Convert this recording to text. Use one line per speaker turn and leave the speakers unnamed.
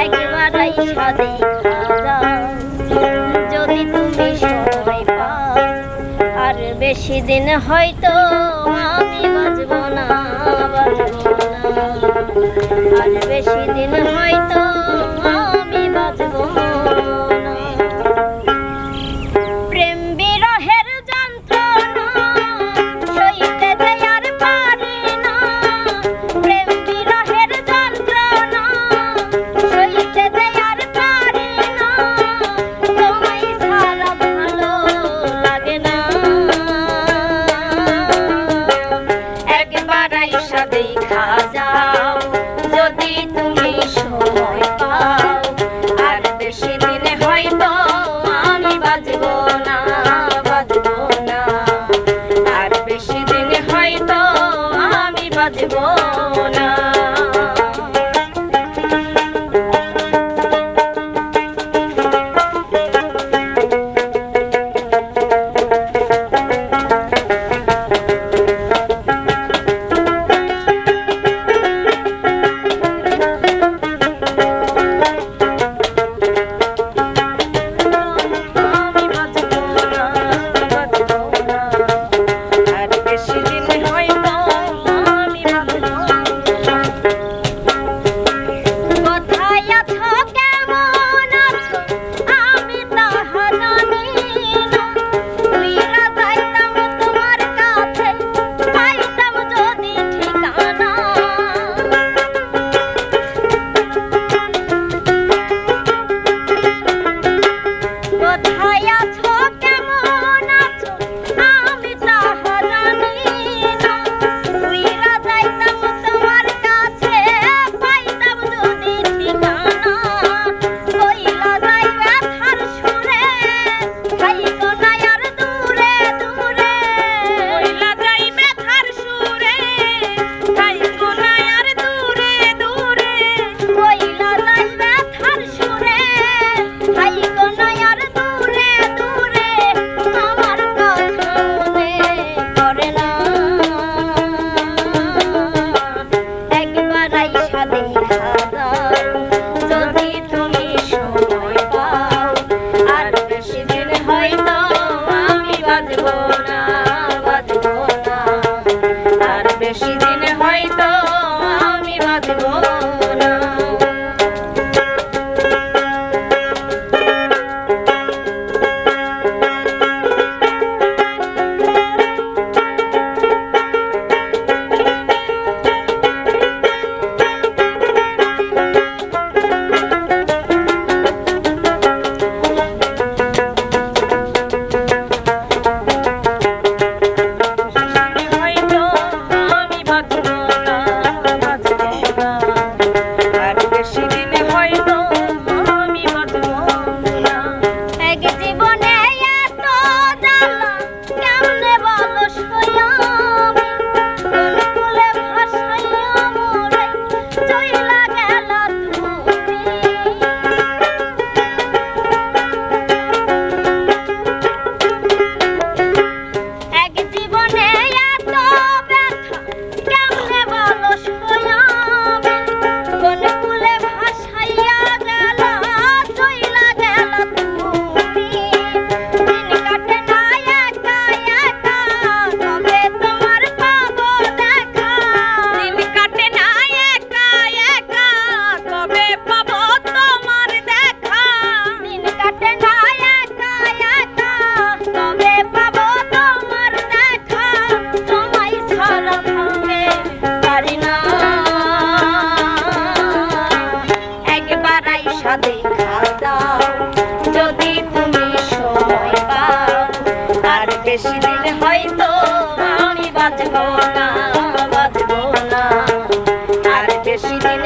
একবার আইসা দেখা যাও যদি তুমি সময় পাও, আর বেশি দিন হয়তো আমি বাঁচব না, আর বেশি দিন হয়তো আমি বাঁচব না। প্রেম বিরহের যন্ত্রণা সইতে যে আর পারি না, প্রেম বিরহের যন্ত্রণা সইতে যে আর পারি না, তোমায় ছাড়া ভালো লাগে না। একবার আইসা দেখা যাও যদি তুমি সময় পাও, আর বেশি দিন হয়তো আমি বাঁচব না, আর বেশি দিন হয়তো আমি বাঁচব না। বেশি দিন হয়তো আমি বাঁচব না। দেখা দাও যদি তুমি সময় পাও, আর বেশি দিন হয়তো আমি বাঁচব না, আর বেশি দিন